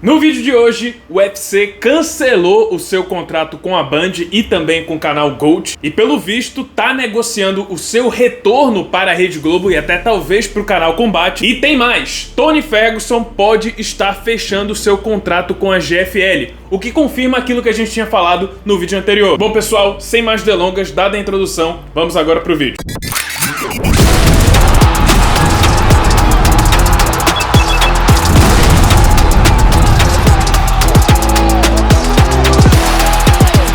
No vídeo de hoje, o UFC cancelou o seu contrato com a Band e também com o canal GOAT e, pelo visto, tá negociando o seu retorno para a Rede Globo e até talvez para o canal Combate. E tem mais, Tony Ferguson pode estar fechando o seu contrato com a GFL, o que confirma aquilo que a gente tinha falado no vídeo anterior. Bom, pessoal, sem mais delongas, dada a introdução, vamos agora pro vídeo.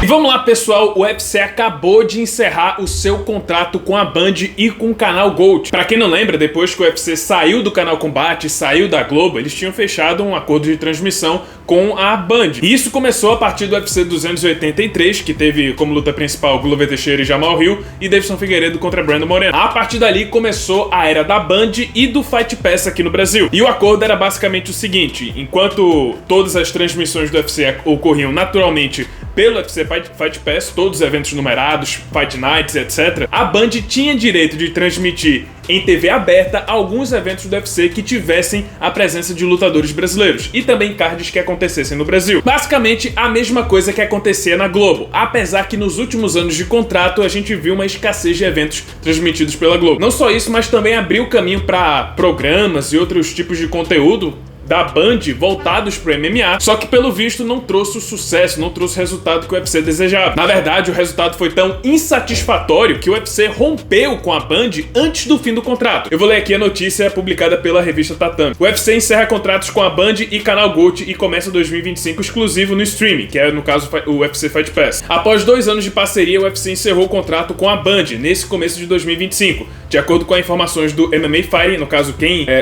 Vamos lá, pessoal, o UFC acabou de encerrar o seu contrato com a Band e com o canal GOAT. Pra quem não lembra, depois que o UFC saiu do canal Combate, saiu da Globo, eles tinham fechado um acordo de transmissão com a Band. E isso começou a partir do UFC 283, que teve como luta principal Glover Teixeira e Jamal Hill, e Davidson Figueiredo contra Brandon Moreno. A partir dali começou a era da Band e do Fight Pass aqui no Brasil. E o acordo era basicamente o seguinte: enquanto todas as transmissões do UFC ocorriam naturalmente pelo UFC Fight Pass, todos os eventos numerados, Fight Nights, etc., a Band tinha direito de transmitir em TV aberta alguns eventos do UFC que tivessem a presença de lutadores brasileiros e também cards que acontecessem no Brasil. Basicamente a mesma coisa que acontecia na Globo, apesar que nos últimos anos de contrato a gente viu uma escassez de eventos transmitidos pela Globo. Não só isso, mas também abriu caminho para programas e outros tipos de conteúdo da Band voltados pro MMA, só que pelo visto não trouxe o sucesso, não trouxe o resultado que o UFC desejava. Na verdade, o resultado foi tão insatisfatório que o UFC rompeu com a Band antes do fim do contrato. Eu vou ler aqui a notícia publicada pela revista Tatame. O UFC encerra contratos com a Band e canal GOAT e começa 2025 exclusivo no streaming, que é no caso o UFC Fight Pass. Após 2 anos de parceria, o UFC encerrou o contrato com a Band nesse começo de 2025. De acordo com as informações do MMA Fighting, no caso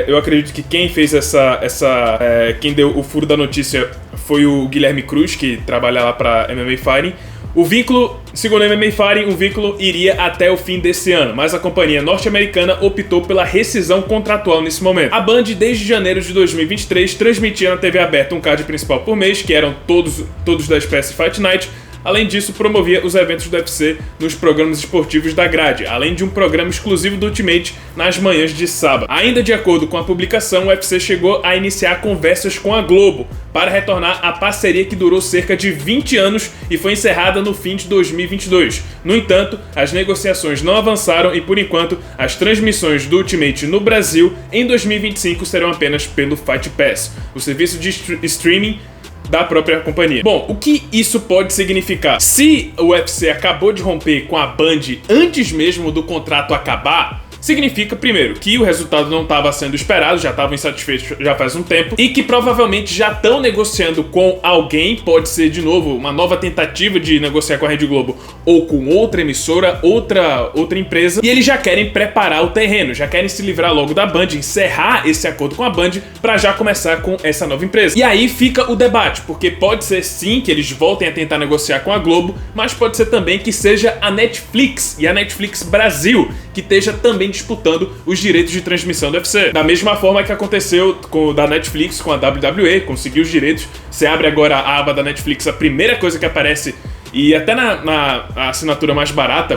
eu acredito que quem fez quem deu o furo da notícia foi o Guilherme Cruz, que trabalha lá para MMA Fighting. O vínculo, segundo o MMA Fighting, o vínculo iria até o fim desse ano, mas a companhia norte-americana optou pela rescisão contratual nesse momento. A Band, desde janeiro de 2023, transmitia na TV aberta um card principal por mês, que eram todos da espécie Fight Night. Além disso, promovia os eventos do UFC nos programas esportivos da grade, além de um programa exclusivo do Ultimate nas manhãs de sábado. Ainda de acordo com a publicação, o UFC chegou a iniciar conversas com a Globo para retornar à parceria que durou cerca de 20 anos e foi encerrada no fim de 2022. No entanto, as negociações não avançaram e, por enquanto, as transmissões do Ultimate no Brasil em 2025 serão apenas pelo Fight Pass, o serviço de streaming da própria companhia. Bom, o que isso pode significar? Se o UFC acabou de romper com a Band antes mesmo do contrato acabar, significa, primeiro, que o resultado não estava sendo esperado, já estavam insatisfeitos já faz um tempo, e que provavelmente já estão negociando com alguém, pode ser de novo uma nova tentativa de negociar com a Rede Globo ou com outra emissora, outra empresa, e eles já querem preparar o terreno, já querem se livrar logo da Band, encerrar esse acordo com a Band para já começar com essa nova empresa. E aí fica o debate, porque pode ser sim que eles voltem a tentar negociar com a Globo, mas pode ser também que seja a Netflix e a Netflix Brasil que esteja também disputando os direitos de transmissão do UFC. Da mesma forma que aconteceu com da Netflix com a WWE, conseguiu os direitos. Você abre agora a aba da Netflix, a primeira coisa que aparece, e até na assinatura mais barata,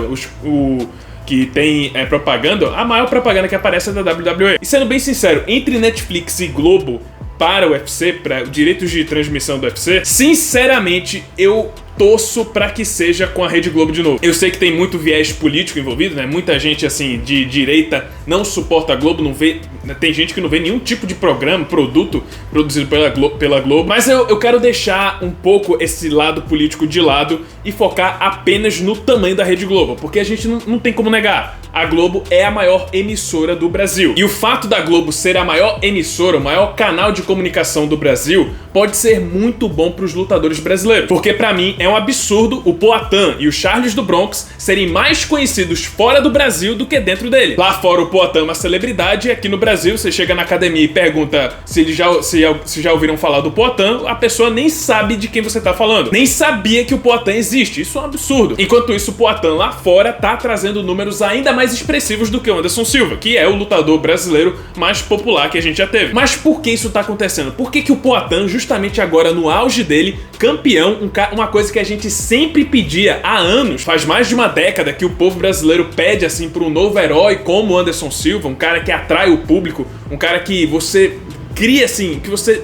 que tem propaganda, a maior propaganda que aparece é da WWE. E sendo bem sincero, entre Netflix e Globo para o UFC, para os direitos de transmissão do UFC, sinceramente eu torço para que seja com a Rede Globo de novo. Eu sei que tem muito viés político envolvido, né? Muita gente assim de direita não suporta a Globo, não vê, tem gente que não vê nenhum tipo de programa, produto produzido pela Globo, mas eu quero deixar um pouco esse lado político de lado e focar apenas no tamanho da Rede Globo, porque a gente não tem como negar. A Globo é a maior emissora do Brasil. E o fato da Globo ser a maior emissora, o maior canal de comunicação do Brasil, pode ser muito bom para os lutadores brasileiros. Porque para mim é um absurdo o Poatan e o Charles do Bronx serem mais conhecidos fora do Brasil do que dentro dele. Lá fora o Poatan é uma celebridade e aqui no Brasil você chega na academia e pergunta se já ouviram falar do Poatan, a pessoa nem sabe de quem você tá falando. Nem sabia que o Poatan existe. Isso é um absurdo. Enquanto isso, o Poatan lá fora tá trazendo números ainda mais expressivos do que o Anderson Silva, que é o lutador brasileiro mais popular que a gente já teve. Mas por que isso tá acontecendo? Por que o Poatan, justamente agora no auge dele, campeão, uma coisa que a gente sempre pedia há anos, faz mais de uma década que o povo brasileiro pede assim por um novo herói como o Anderson Silva, um cara que atrai o público, um cara que você cria assim, que você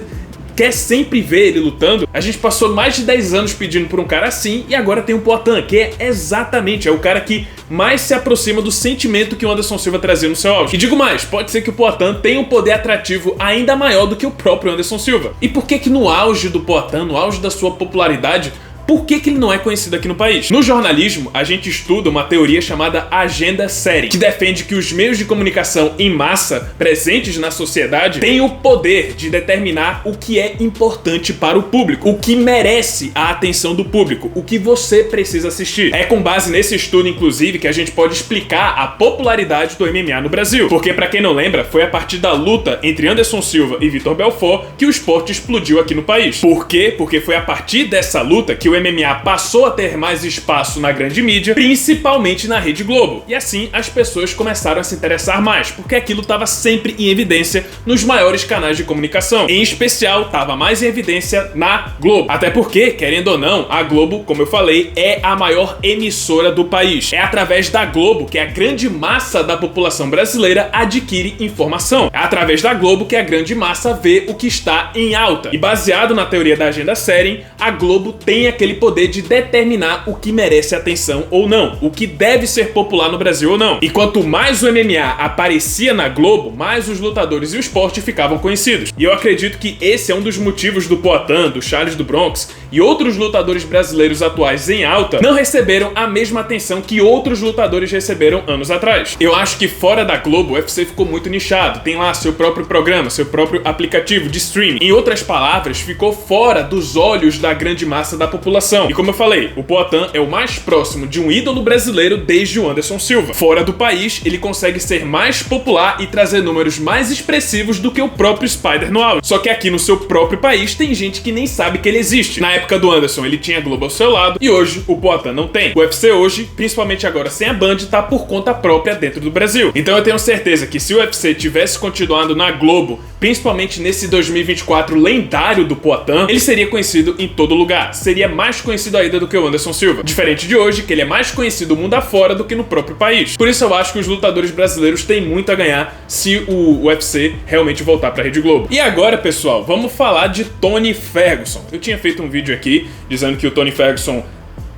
quer sempre ver ele lutando. A gente passou mais de 10 anos pedindo por um cara assim, e agora tem o Poatan, que é exatamente o cara que mais se aproxima do sentimento que o Anderson Silva trazia no seu auge. E digo mais, pode ser que o Poatan tenha um poder atrativo ainda maior do que o próprio Anderson Silva. E por que no auge do Poatan, no auge da sua popularidade, por que ele não é conhecido aqui no país? No jornalismo, a gente estuda uma teoria chamada agenda setting, que defende que os meios de comunicação em massa presentes na sociedade têm o poder de determinar o que é importante para o público, o que merece a atenção do público, o que você precisa assistir. É com base nesse estudo, inclusive, que a gente pode explicar a popularidade do MMA no Brasil. Porque, pra quem não lembra, foi a partir da luta entre Anderson Silva e Vitor Belfort que o esporte explodiu aqui no país. Por quê? Porque foi a partir dessa luta que o MMA passou a ter mais espaço na grande mídia, principalmente na Rede Globo. E assim as pessoas começaram a se interessar mais, porque aquilo estava sempre em evidência nos maiores canais de comunicação. Em especial, estava mais em evidência na Globo. Até porque, querendo ou não, a Globo, como eu falei, é a maior emissora do país. É através da Globo que a grande massa da população brasileira adquire informação. É através da Globo que a grande massa vê o que está em alta. E baseado na teoria da agenda setting, a Globo tem aquele poder de determinar o que merece atenção ou não, o que deve ser popular no Brasil ou não. E quanto mais o MMA aparecia na Globo, mais os lutadores e o esporte ficavam conhecidos. E eu acredito que esse é um dos motivos do Poatan, do Charles do Bronx e outros lutadores brasileiros atuais em alta não receberam a mesma atenção que outros lutadores receberam anos atrás. Eu acho que fora da Globo, o UFC ficou muito nichado, tem lá seu próprio programa, seu próprio aplicativo de streaming. Em outras palavras, ficou fora dos olhos da grande massa da população. E como eu falei, o Poatan é o mais próximo de um ídolo brasileiro desde o Anderson Silva. Fora do país, ele consegue ser mais popular e trazer números mais expressivos do que o próprio Spider no auge. Só que aqui no seu próprio país tem gente que nem sabe que ele existe. Na época do Anderson, ele tinha a Globo ao seu lado e hoje o Poatan não tem. O UFC hoje, principalmente agora sem a Band, tá por conta própria dentro do Brasil. Então eu tenho certeza que se o UFC tivesse continuado na Globo, principalmente nesse 2024 lendário do Poatan, ele seria conhecido em todo lugar. Seria mais conhecido ainda do que o Anderson Silva. Diferente de hoje, que ele é mais conhecido mundo afora do que no próprio país. Por isso eu acho que os lutadores brasileiros têm muito a ganhar se o UFC realmente voltar pra Rede Globo. E agora, pessoal, vamos falar de Tony Ferguson. Eu tinha feito um vídeo aqui dizendo que o Tony Ferguson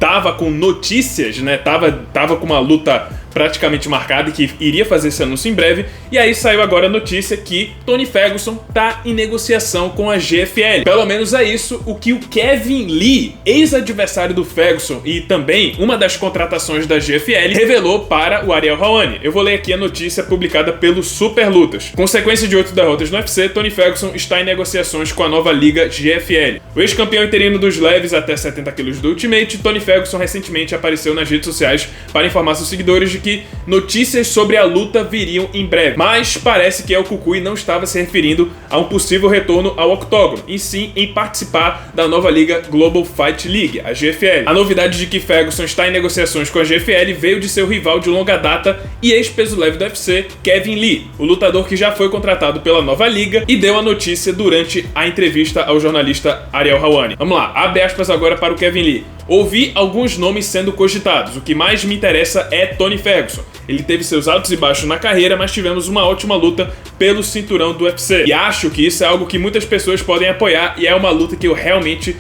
tava com notícias, né? Tava com uma luta praticamente marcada e que iria fazer esse anúncio em breve. E aí saiu agora a notícia que Tony Ferguson tá em negociação com a GFL. Pelo menos é isso o que o Kevin Lee, ex-adversário do Ferguson e também uma das contratações da GFL, revelou para o Ariel Helwani. Eu vou ler aqui a notícia publicada pelo Super Lutas. Consequência de 8 derrotas no UFC, Tony Ferguson está em negociações com a nova liga GFL. O ex-campeão interino dos leves até 70 kg do Ultimate, Tony Ferguson recentemente apareceu nas redes sociais para informar seus seguidores de que notícias sobre a luta viriam em breve. Mas parece que El Cucuy não estava se referindo a um possível retorno ao octógono, e sim em participar da nova liga Global Fight League, a GFL. A novidade de que Ferguson está em negociações com a GFL veio de seu rival de longa data e ex-peso leve do UFC, Kevin Lee, o lutador que já foi contratado pela nova liga e deu a notícia durante a entrevista ao jornalista Ariel Helwani. Vamos lá, abre aspas agora para o Kevin Lee. Ouvi alguns nomes sendo cogitados. O que mais me interessa é Tony Ferguson. Ele teve seus altos e baixos na carreira, mas tivemos uma ótima luta pelo cinturão do UFC. E acho que isso é algo que muitas pessoas podem apoiar e é uma luta que eu realmente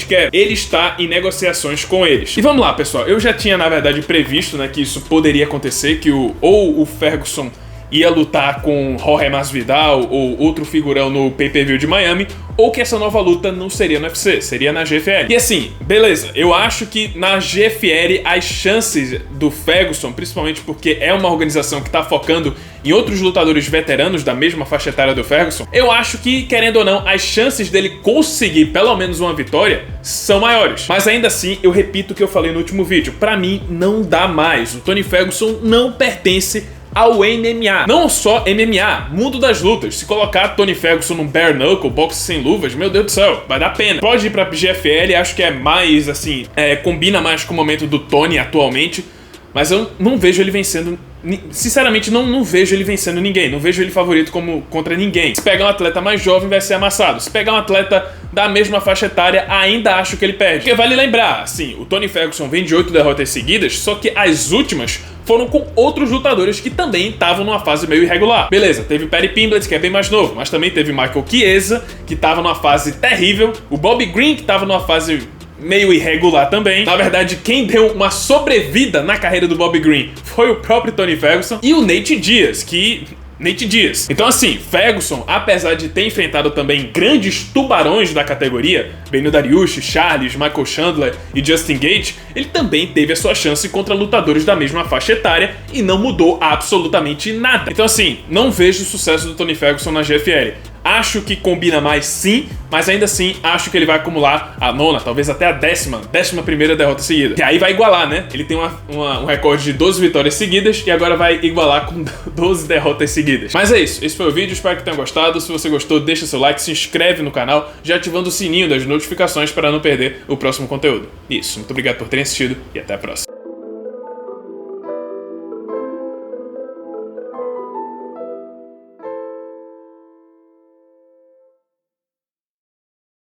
quero. Ele está em negociações com eles. E vamos lá, pessoal. Eu já tinha, na verdade, previsto, né, que isso poderia acontecer, que o Ferguson ia lutar com Jorge Masvidal ou outro figurão no pay-per-view de Miami, ou que essa nova luta não seria no UFC, seria na GFL. E assim, beleza, eu acho que na GFL as chances do Ferguson, principalmente porque é uma organização que tá focando em outros lutadores veteranos da mesma faixa etária do Ferguson, eu acho que, querendo ou não, as chances dele conseguir pelo menos uma vitória são maiores. Mas ainda assim, eu repito o que eu falei no último vídeo, pra mim não dá mais. O Tony Ferguson não pertence ao MMA. Não só MMA, mundo das lutas. Se colocar Tony Ferguson num bare knuckle, boxe sem luvas, meu Deus do céu, vai dar pena. Pode ir pra GFL, acho que é mais, assim, combina mais com o momento do Tony atualmente, mas eu não vejo ele vencendo sinceramente, não vejo ele vencendo ninguém. Não vejo ele favorito contra ninguém. Se pegar um atleta mais jovem, vai ser amassado. Se pegar um atleta da mesma faixa etária, ainda acho que ele perde. Porque vale lembrar, assim, o Tony Ferguson vem de 8 derrotas seguidas, só que as últimas foram com outros lutadores que também estavam numa fase meio irregular. Beleza, teve o Paddy Pimblett, que é bem mais novo, mas também teve o Michael Chiesa, que tava numa fase terrível, o Bobby Green, que tava numa fase meio irregular também. Na verdade, quem deu uma sobrevida na carreira do Bobby Green foi o próprio Tony Ferguson e o Nate Diaz, Então assim, Ferguson, apesar de ter enfrentado também grandes tubarões da categoria, Beneil Dariush, Charles, Michael Chandler e Justin Gaethje, ele também teve a sua chance contra lutadores da mesma faixa etária e não mudou absolutamente nada. Então assim, não vejo o sucesso do Tony Ferguson na GFL. Acho que combina mais sim, mas ainda assim acho que ele vai acumular a 9ª, talvez até a 11ª derrota seguida. Que aí vai igualar, né? Ele tem um recorde de 12 vitórias seguidas e agora vai igualar com 12 derrotas seguidas. Mas é isso, esse foi o vídeo, espero que tenham gostado. Se você gostou, deixa seu like, se inscreve no canal, já ativando o sininho das notificações para não perder o próximo conteúdo. Isso, muito obrigado por terem assistido e até a próxima.